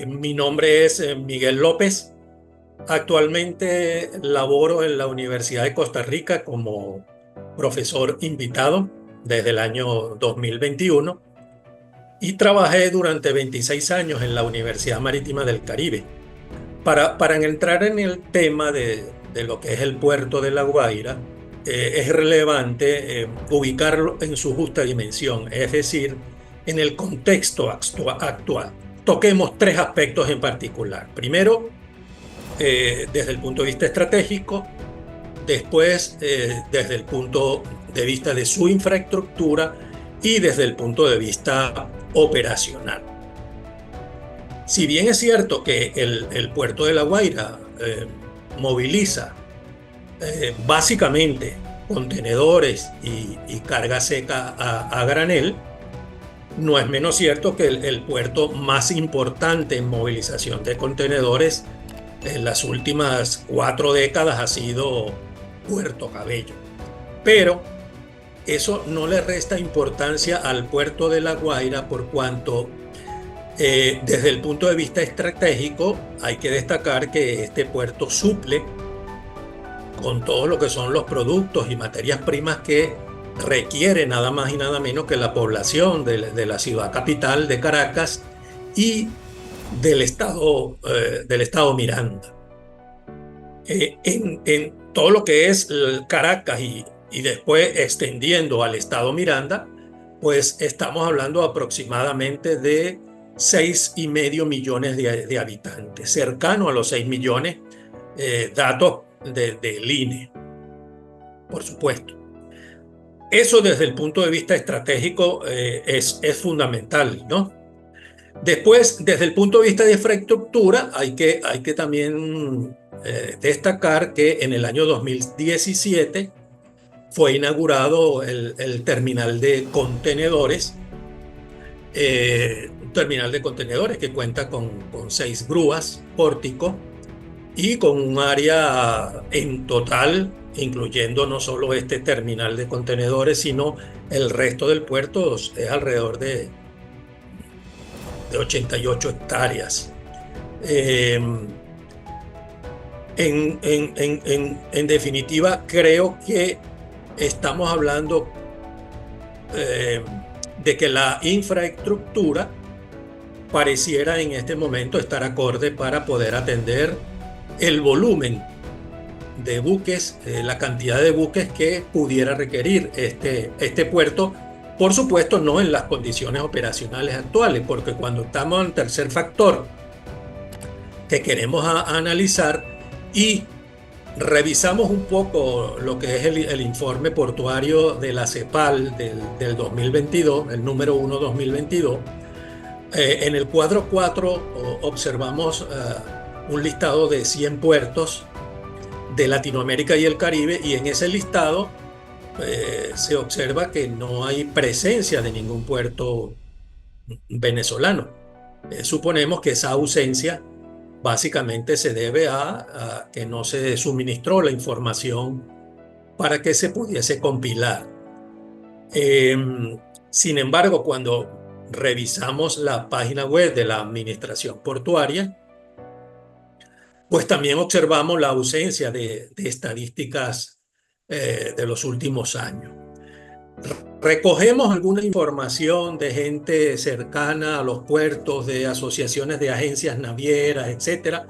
Mi nombre es Miguel López. Actualmente laboro en la Universidad de Costa Rica como profesor invitado desde el año 2021 y trabajé durante 26 años en la Universidad Marítima del Caribe. Para entrar en el tema de lo que es el puerto de La Guaira, es relevante ubicarlo en su justa dimensión, es decir, en el contexto actual. Toquemos tres aspectos en particular. Primero, desde el punto de vista estratégico, después desde el punto de vista de su infraestructura y desde el punto de vista operacional. Si bien es cierto que el puerto de La Guaira moviliza básicamente contenedores y carga seca a granel, no es menos cierto que el puerto más importante en movilización de contenedores en las últimas 4 décadas ha sido Puerto Cabello. Pero eso no le resta importancia al puerto de La Guaira por cuanto desde el punto de vista estratégico hay que destacar que este puerto suple con todo lo que son los productos y materias primas que requiere nada más y nada menos que la población de la ciudad capital de Caracas y del estado Miranda. En todo lo que es Caracas y después extendiendo al estado Miranda, pues estamos hablando aproximadamente de 6,5 millones de habitantes, cercano a los 6 millones, datos del INE, por supuesto. Eso desde el punto de vista estratégico es fundamental, ¿no? Después, desde el punto de vista de infraestructura, hay que también destacar que en el año 2017 fue inaugurado el terminal de contenedores, un terminal de contenedores que cuenta con 6 grúas, pórtico y con un área en total, incluyendo no solo este terminal de contenedores, sino el resto del puerto, es alrededor de 88 hectáreas. En definitiva, creo que estamos hablando de que la infraestructura pareciera en este momento estar acorde para poder atender el volumen de buques, la cantidad de buques que pudiera requerir este puerto. Por supuesto, no en las condiciones operacionales actuales, porque cuando estamos en el tercer factor que queremos analizar y revisamos un poco lo que es el informe portuario de la CEPAL del 2022, el número 1 2022, en el cuadro 4 observamos un listado de 100 puertos de Latinoamérica y el Caribe, y en ese listado se observa que no hay presencia de ningún puerto venezolano. Suponemos que esa ausencia básicamente se debe a que no se suministró la información para que se pudiese compilar. Sin embargo, cuando revisamos la página web de la Administración Portuaria, pues también observamos la ausencia de estadísticas de los últimos años. Recogemos alguna información de gente cercana a los puertos, de asociaciones de agencias navieras, etcétera,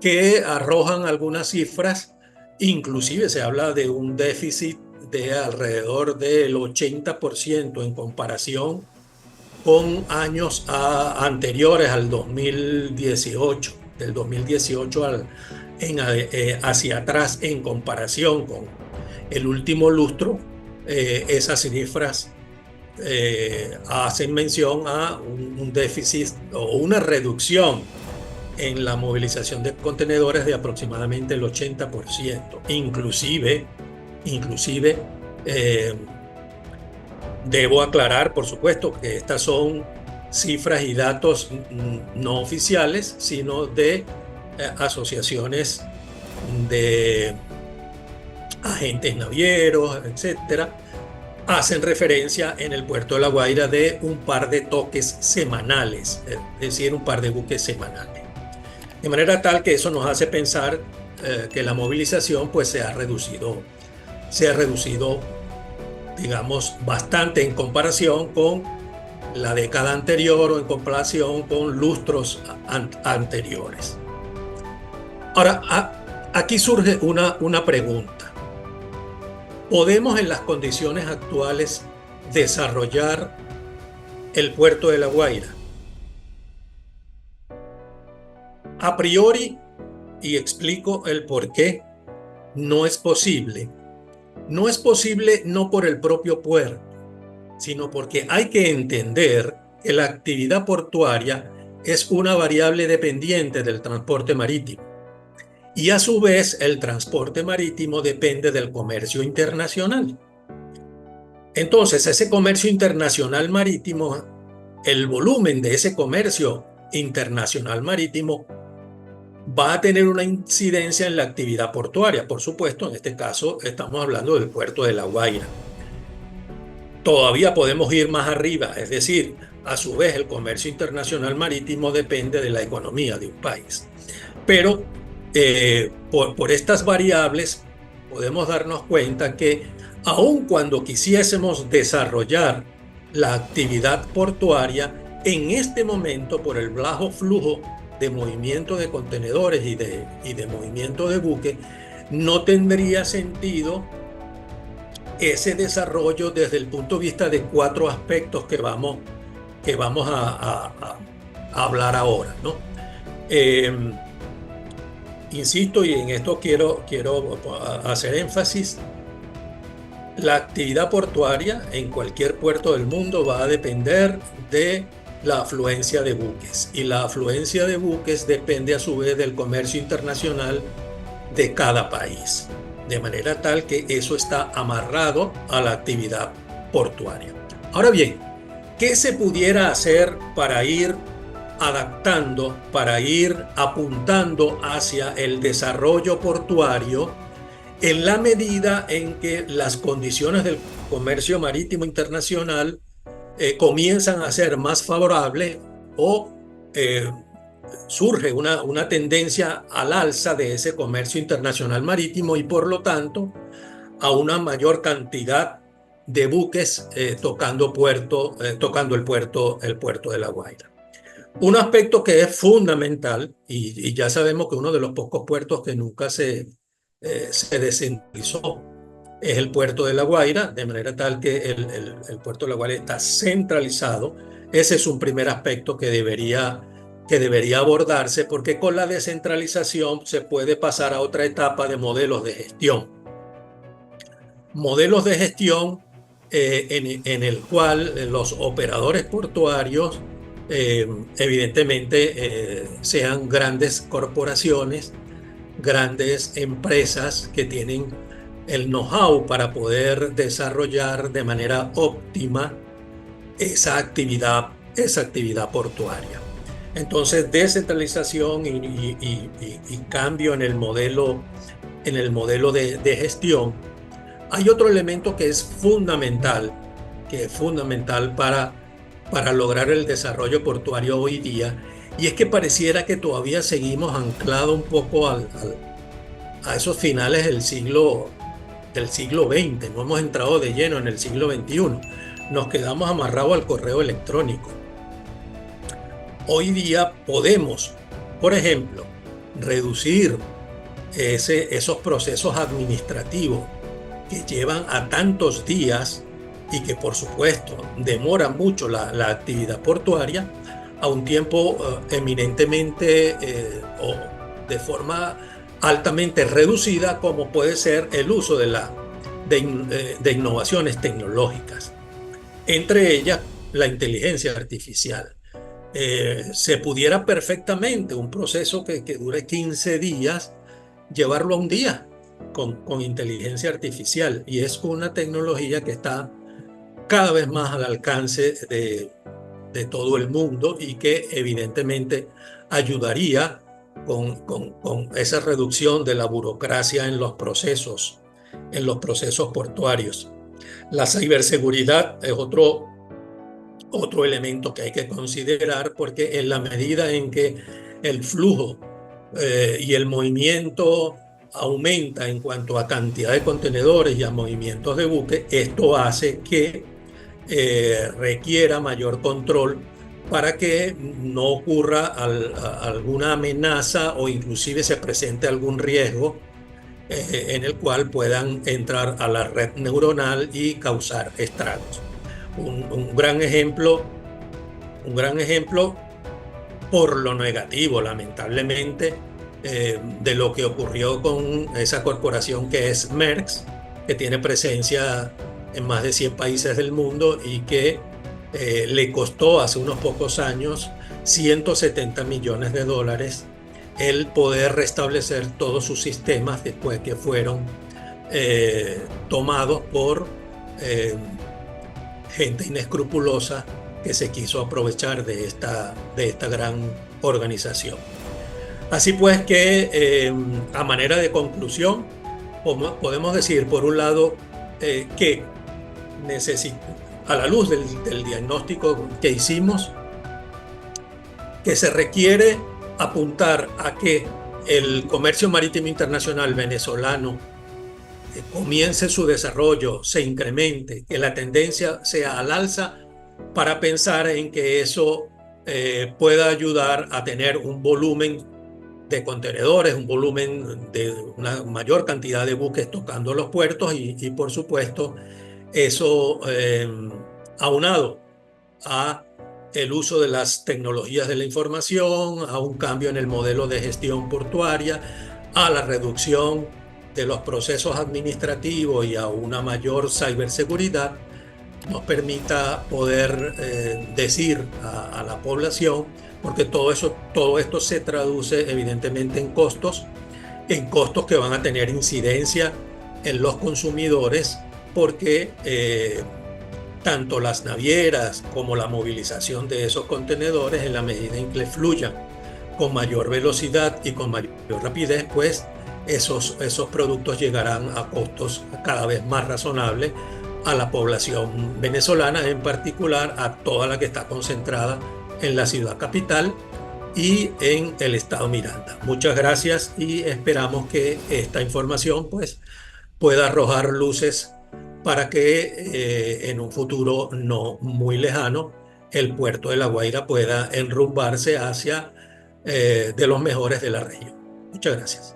que arrojan algunas cifras. Inclusive se habla de un déficit de alrededor del 80% en comparación con años anteriores al 2018, del 2018 hacia atrás en comparación con el último lustro. Esas cifras hacen mención a un déficit o una reducción en la movilización de contenedores de aproximadamente el 80%. Inclusive debo aclarar, por supuesto, que estas son cifras y datos no oficiales, sino de asociaciones de agentes navieros, etcétera, hacen referencia en el puerto de La Guaira de un par de toques semanales, es decir, un par de buques semanales. De manera tal que eso nos hace pensar que la movilización pues se ha reducido, digamos, bastante en comparación con la década anterior o en comparación con lustros anteriores. Ahora, aquí surge una pregunta. ¿Podemos en las condiciones actuales desarrollar el puerto de La Guaira? A priori, y explico el por qué, no es posible. No es posible no por el propio puerto, sino porque hay que entender que la actividad portuaria es una variable dependiente del transporte marítimo. Y a su vez, el transporte marítimo depende del comercio internacional. Entonces, ese comercio internacional marítimo, el volumen de ese comercio internacional marítimo va a tener una incidencia en la actividad portuaria. Por supuesto, en este caso estamos hablando del puerto de La Guaira. Todavía podemos ir más arriba, es decir, a su vez el comercio internacional marítimo depende de la economía de un país. Pero por estas variables podemos darnos cuenta que aun cuando quisiésemos desarrollar la actividad portuaria, en este momento por el bajo flujo de movimiento de contenedores y de movimiento de buques, no tendría sentido ese desarrollo desde el punto de vista de 4 aspectos que vamos a hablar ahora, ¿no? Insisto, y en esto quiero hacer énfasis, la actividad portuaria en cualquier puerto del mundo va a depender de la afluencia de buques, y la afluencia de buques depende a su vez del comercio internacional de cada país, de manera tal que eso está amarrado a la actividad portuaria. Ahora bien, ¿qué se pudiera hacer para ir adaptando, para ir apuntando hacia el desarrollo portuario en la medida en que las condiciones del comercio marítimo internacional comienzan a ser más favorables o surge una tendencia al alza de ese comercio internacional marítimo y por lo tanto a una mayor cantidad de buques tocando el puerto de La Guaira? Un aspecto que es fundamental, y ya sabemos que uno de los pocos puertos que nunca se descentralizó es el puerto de La Guaira, de manera tal que el puerto de La Guaira está centralizado. Ese es un primer aspecto que debería abordarse, porque con la descentralización se puede pasar a otra etapa de modelos de gestión. Modelos de gestión en el cual los operadores portuarios evidentemente sean grandes corporaciones, grandes empresas que tienen el know-how para poder desarrollar de manera óptima esa actividad portuaria. Entonces, descentralización y cambio en el modelo de gestión. Hay otro elemento que es fundamental para lograr el desarrollo portuario hoy día, y es que pareciera que todavía seguimos anclados un poco a esos finales del siglo XX. No hemos entrado de lleno en el siglo XXI. Nos quedamos amarrados al correo electrónico. Hoy día podemos, por ejemplo, reducir esos procesos administrativos que llevan a tantos días y que por supuesto demoran mucho la actividad portuaria a un tiempo eminentemente o de forma altamente reducida, como puede ser el uso de innovaciones tecnológicas, entre ellas la inteligencia artificial. Se pudiera perfectamente un proceso que dure 15 días, llevarlo a un día con inteligencia artificial, y es una tecnología que está cada vez más al alcance de todo el mundo y que evidentemente ayudaría con esa reducción de la burocracia en los procesos portuarios. La ciberseguridad es otro elemento que hay que considerar, porque en la medida en que el flujo y el movimiento aumenta en cuanto a cantidad de contenedores y a movimientos de buque, esto hace que requiera mayor control para que no ocurra alguna amenaza o inclusive se presente algún riesgo en el cual puedan entrar a la red neuronal y causar estragos. Un gran ejemplo, un gran ejemplo por lo negativo, lamentablemente, de lo que ocurrió con esa corporación que es Merck, que tiene presencia en más de 100 países del mundo y que le costó hace unos pocos años 170 millones de dólares el poder restablecer todos sus sistemas después que fueron tomados por eh, gente inescrupulosa que se quiso aprovechar de esta gran organización. Así pues que a manera de conclusión, podemos decir, por un lado, que a la luz del diagnóstico que hicimos, que se requiere apuntar a que el comercio marítimo internacional venezolano comience su desarrollo, se incremente, que la tendencia sea al alza, para pensar en que eso pueda ayudar a tener un volumen de contenedores, un volumen de una mayor cantidad de buques tocando los puertos y por supuesto, eso aunado a el uso de las tecnologías de la información, a un cambio en el modelo de gestión portuaria, a la reducción de los procesos administrativos y a una mayor ciberseguridad, nos permita poder decir a la población, porque todo esto se traduce evidentemente en costos que van a tener incidencia en los consumidores, porque tanto las navieras como la movilización de esos contenedores, en la medida en que fluyan con mayor velocidad y con mayor rapidez, pues esos productos llegarán a costos cada vez más razonables a la población venezolana, en particular a toda la que está concentrada en la ciudad capital y en el estado Miranda. Muchas gracias y esperamos que esta información pues pueda arrojar luces para que en un futuro no muy lejano el puerto de La Guaira pueda enrumbarse hacia de los mejores de la región. Muchas gracias.